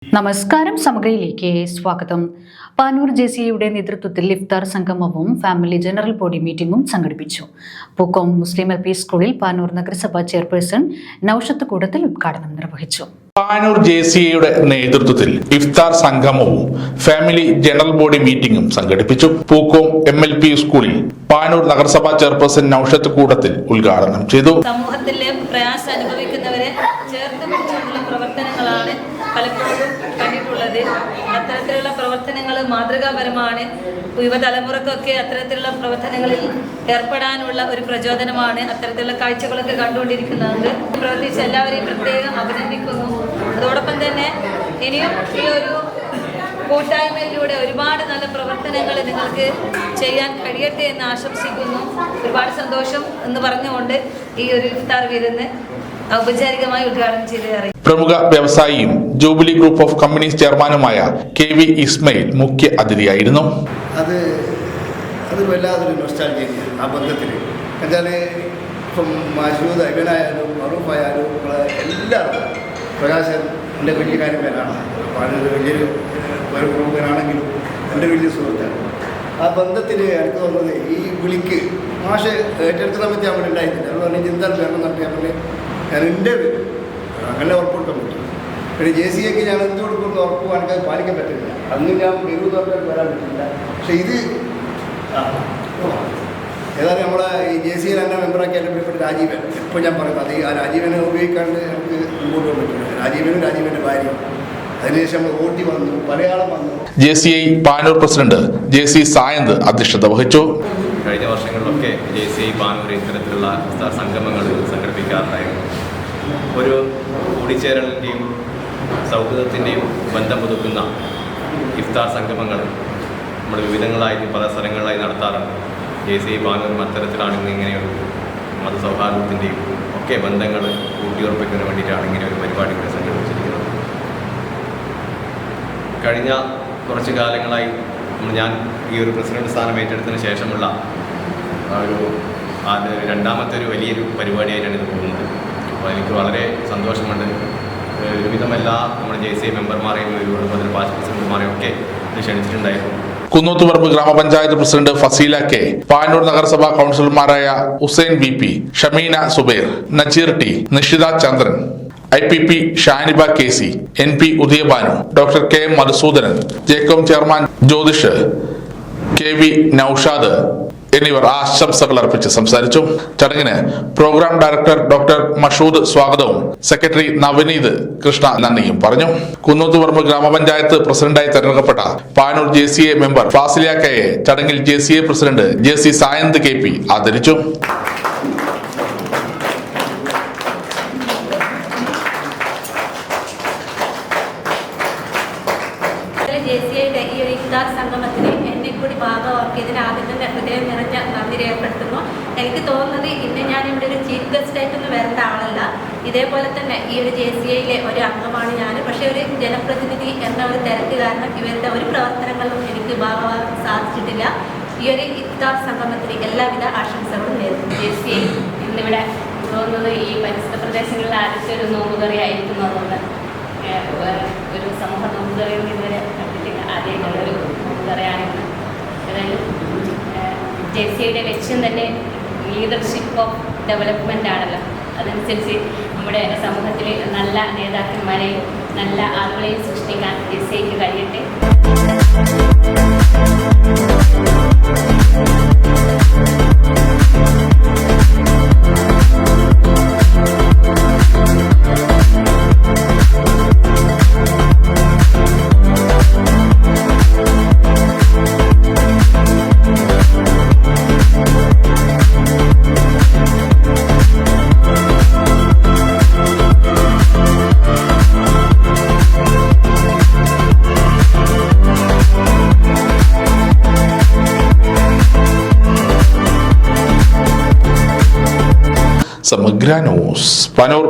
നമസ്കാരം, സമഗ്രയിലേക്ക് സ്വാഗതം. പാനൂർ ജെസിയുടെ നേതൃത്വത്തിൽ ഇഫ്താർ സംഗമവും ഫാമിലി ജനറൽ ബോഡി മീറ്റിംഗും സംഘടിപ്പിച്ചു. പൂക്കോം മുസ്ലിം എൽ പി സ്കൂളിൽ പാനൂർ നഗരസഭാ ചെയർപേഴ്സൺ നൌഷത്ത് കൂടത്തിൽ ഉദ്ഘാടനം നിർവഹിച്ചു. പാനൂർ ജെസിയുടെ നേതൃത്വത്തിൽ ഇഫ്താർ സംഗമവും ഫാമിലി ജനറൽ ബോഡി മീറ്റിംഗും സംഘടിപ്പിച്ചു. പൂക്കോം MLP സ്കൂളിൽ പാനൂർ നഗരസഭാ ചെയർപേഴ്സൺ നൌഷത്ത് കൂടത്തിൽ ഉദ്ഘാടനം ചെയ്തു. സമൂഹത്തിലെ പ്രയാസം അനുഭവിക്കുന്നവരെ ചേർത്ത് പിടിച്ചുകൊണ്ടുള്ള പ്രവർത്തനങ്ങളാണ് പലപ്പോഴും കണ്ടിട്ടുള്ളത്. അത്തരത്തിലുള്ള പ്രവർത്തനങ്ങൾ മാതൃകാപരമാണ്. യുവതലമുറക്കൊക്കെ അത്തരത്തിലുള്ള പ്രവർത്തനങ്ങളിൽ ഏർപ്പെടാനുള്ള ഒരു പ്രചോദനമാണ്. അത്തരത്തിലുള്ള കാഴ്ചകളൊക്കെ കണ്ടുകൊണ്ടിരിക്കുന്നത് പ്രവർത്തിച്ച എല്ലാവരെയും പ്രത്യേകം അഭിനന്ദിക്കുന്നു. അതോടൊപ്പം തന്നെ ഇനിയും ഈ ഒരു കൂട്ടായ്മയിലൂടെ ഒരുപാട് നല്ല പ്രവർത്തനങ്ങൾ നിങ്ങൾക്ക് ചെയ്യാൻ കഴിയട്ടെ എന്ന് ആശംസിക്കുന്നു. ഒരുപാട് സന്തോഷം എന്ന് പറഞ്ഞുകൊണ്ട് ഈ ഒരു ഇഫ്താർ വിരുന്ന് ഔപചാരികമായി ഉദ്ഘാടനം ചെയ്ത് പ്രമുഖ വ്യവസായിയും ജൂബിലി ഗ്രൂപ്പ് ഓഫ് കമ്പനീസ് ചെയർമാനുമായ KV ഇസ്മയിൽ മുഖ്യ അതിഥിയായിരുന്നു. അത് വല്ലാതൊരു നൊസ്റ്റാൾജിയാണ് ആ ബന്ധത്തിൽ. എന്നാൽ ഇപ്പം മജൂദ് അബിനായാലും മറൂഫായാലും എല്ലാവരും പ്രകാശൻ എൻ്റെ വലിയ കാര്യമേലാണ്. അപ്പോൾ അതിനൊരു വലിയൊരു പ്രമുഖനാണെങ്കിലും എൻ്റെ വലിയ സുഹൃത്താണ്. ആ ബന്ധത്തിൽ എനിക്ക് തോന്നുന്നത് ഈ വിളിക്ക് മാഷ് ഏറ്റെടുക്കുന്ന സമയത്ത് ഞാൻ അവിടെ ഉണ്ടായിട്ടില്ല. അത് പറഞ്ഞ് ചിന്താൻ വേണം എന്നിട്ട് ഞാൻ പറഞ്ഞ് ഞാൻ എൻ്റെ അങ്ങനെ ഉറപ്പുകൊടുക്കാൻ പറ്റും. പിന്നെ JCAക്ക് ഞാൻ എന്ത് കൊടുക്കുന്ന ഉറപ്പ് എനിക്കത് പാലിക്കാൻ പറ്റില്ല. അന്ന് ഞാൻ വരാൻ പറ്റില്ല. പക്ഷെ ഇത് ഏതായാലും നമ്മളെ ഈ JCA തന്നെ മെമ്പറാക്കി എൻ്റെ പ്രിയപ്പെട്ട രാജീവൻ ഇപ്പോൾ ഞാൻ പറയുന്നത് ആ രാജീവനെ ഉപയോഗിക്കാണ്ട് നമുക്ക് മുമ്പോട്ട് പോകാൻ പറ്റില്ല. രാജീവൻ്റെ ഭാര്യ അതിനുശേഷം നമ്മൾ ഓട്ടി വന്നു, മലയാളം വന്നു. JCI Panoor president JC Sayanth അധ്യക്ഷത വഹിച്ചു. കഴിഞ്ഞ വർഷങ്ങളിലൊക്കെ JCI പാനൂർ ഇത്തരത്തിലുള്ള സംഗമങ്ങൾ സംഘടിപ്പിക്കാറുണ്ടായിരുന്നു. ഒരു കൂടിച്ചേരലിൻ്റെയും സൗഹൃദത്തിൻ്റെയും ബന്ധം പുതുക്കുന്ന ഇഫ്താർ സംഗമങ്ങൾ നമ്മൾ വിവിധങ്ങളായി പല സ്ഥലങ്ങളിലായി നടത്താറുണ്ട്. JCI പാനൂരും അത്തരത്തിലാണെങ്കിൽ ഇങ്ങനെയൊരു മതസൗഹാർദ്ദത്തിൻ്റെയും ഒക്കെ ബന്ധങ്ങൾ ഊട്ടിയുറപ്പിക്കുന്നതിന് വേണ്ടിയിട്ടാണ് ഇങ്ങനെ ഒരു പരിപാടി കൂടി സംഘടിപ്പിച്ചിരിക്കുന്നത്. കഴിഞ്ഞ കുറച്ച് കാലങ്ങളായി ഞാൻ ഈ ഒരു പ്രസിഡന്റ് സ്ഥാനം ഏറ്റെടുത്തതിന് ശേഷമുള്ള രണ്ടാമത്തെ ഒരു വലിയൊരു പരിപാടിയായിട്ടാണ് ഇത് പോകുന്നത്. അപ്പോൾ എനിക്ക് വളരെ സന്തോഷമുണ്ട്. ഒരുവിധം എല്ലാ നമ്മുടെ JCI മെമ്പർമാരെയും അതിൽ പാർട്ടി പ്രസിഡന്റുമാരെയും ഒക്കെ ഇത് ക്ഷണിച്ചിട്ടുണ്ടായിരുന്നു. കുന്നോത്തുപറമ്പ് ഗ്രാമപഞ്ചായത്ത് പ്രസിഡന്റ് ഫസീല K, പാനൂർ നഗരസഭാ കൗൺസിലർമാരായ Hussain BP, Shameena Subair, Najeer T, Nishitha Chandran, IPP Shaniba KC, NP Udayabhanu, doctor K Madhusoodanan, ജേക്കോം ചെയർമാൻ ജ്യോതിഷ്, KV നൌഷാദ് എന്നിവർ ആശംസകൾ അർപ്പിച്ച് സംസാരിച്ചു. ചടങ്ങിന് പ്രോഗ്രാം ഡയറക്ടർ ഡോക്ടർ മഷൂദ് സ്വാഗതവും സെക്രട്ടറി നവനീത് കൃഷ്ണ നന്ദിയും പറഞ്ഞു. കുന്നോത്തുപറമ്പ് ഗ്രാമപഞ്ചായത്ത് പ്രസിഡന്റായി തെരഞ്ഞെടുക്കപ്പെട്ട പാനൂർ JCA മെമ്പർ ഫാസില Kയെ ചടങ്ങിൽ JCA president JC Sayanth KP ആദരിച്ചു. JCAയുടെ ഈ ഒരു ഇഫ്താർ സംഗമത്തിന് എന്നെ കൂടി ഭാഗമാക്കിയതിന് ആദ്യം തന്നെ ഹൃദയം നിറഞ്ഞ നന്ദി രേഖപ്പെടുത്തുന്നു. എനിക്ക് തോന്നുന്നത് ഇന്ന് ഞാൻ ഇവിടെ ഒരു ചീഫ് ഗസ്റ്റായിട്ടൊന്നും വരേണ്ട ആളല്ല. ഇതേപോലെ തന്നെ ഈ ഒരു JCAയിലെ ഒരു അംഗമാണ് ഞാൻ. പക്ഷേ ഒരു ജനപ്രതിനിധി എന്ന ഒരു തിരക്ക് കാരണം ഇവരുടെ ഒരു പ്രവർത്തനങ്ങളും എനിക്ക് ഭാഗമാകാൻ സാധിച്ചിട്ടില്ല. ഈ ഒരു ഇഫ്താർ സംഗമത്തിന് എല്ലാവിധ ആശംസകളും നേരുന്നു. JCA ഇന്നിവിടെ തോന്നുന്നത് ഈ പരിസര പ്രദേശങ്ങളിൽ ആദ്യത്തെ ഒരു നോമ്പുകറിയായിരിക്കും. അതുകൊണ്ട് ഒരു സമൂഹ നോമ്പുകറിയും ഇതുവരെ കണ്ടിട്ടില്ല. ആദ്യമായിട്ടുള്ള ഒരു നോമ്പുകറിയാണിത്. ഏതായാലും JCAയുടെ ലക്ഷ്യം തന്നെ ലീഡർഷിപ്പ് ഓഫ് ഡെവലപ്മെൻ്റ് ആണല്ലോ. അതനുസരിച്ച് നമ്മുടെ സമൂഹത്തിൽ നല്ല നേതാക്കന്മാരെയും നല്ല ആളുകളെയും സൃഷ്ടിക്കാൻ JCAക്ക് കഴിയട്ടെ. സമഗ്ര ന്യൂസ് പാനൂർ.